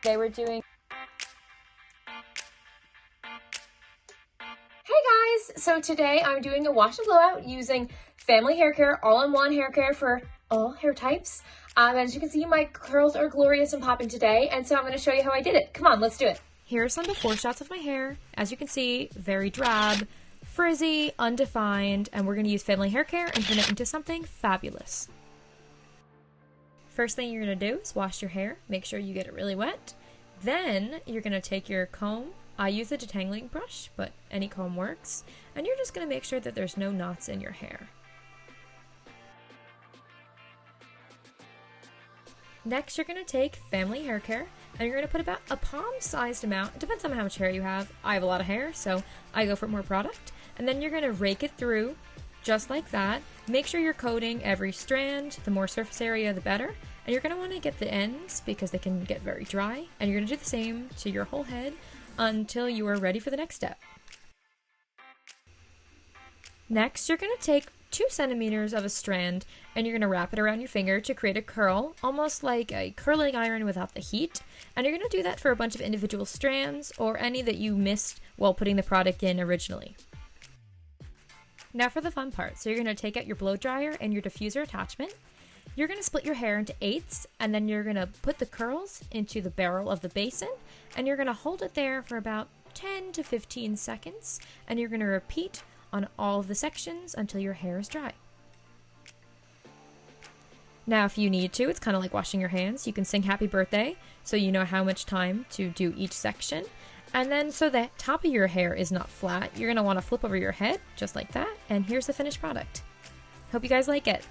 They were doing... Hey guys! So today I'm doing a wash and blowout using Family Hair Care, all-in-one hair care for all hair types. As you can see, my curls are glorious and popping today, and so I'm going to show you how I did it. Come on, let's do it. Here are some before shots of my hair. As you can see, very drab, frizzy, undefined, and we're going to use Family Hair Care and turn it into something fabulous. First thing you're going to do is wash your hair. Make sure you get it really wet. Then you're going to take your comb. I use a detangling brush, but any comb works. And you're just going to make sure that there's no knots in your hair. Next, you're going to take Family Hair Care, and you're going to put about a palm-sized amount. It depends on how much hair you have. I have a lot of hair, so I go for more product. And then you're going to rake it through, just like that. Make sure you're coating every strand. The more surface area, the better. And you're going to want to get the ends, because they can get very dry. And you're going to do the same to your whole head until you are ready for the next step. Next, you're going to take 2 centimeters of a strand and you're going to wrap it around your finger to create a curl, almost like a curling iron without the heat. And you're going to do that for a bunch of individual strands or any that you missed while putting the product in originally. Now for the fun part. So you're going to take out your blow dryer and your diffuser attachment. You're going to split your hair into 8ths, and then you're going to put the curls into the barrel of the basin, and you're going to hold it there for about 10 to 15 seconds, and you're going to repeat on all of the sections until your hair is dry. Now if you need to, it's kind of like washing your hands. You can sing happy birthday so you know how much time to do each section. And then so the top of your hair is not flat, you're going to want to flip over your head just like that. And here's the finished product. Hope you guys like it.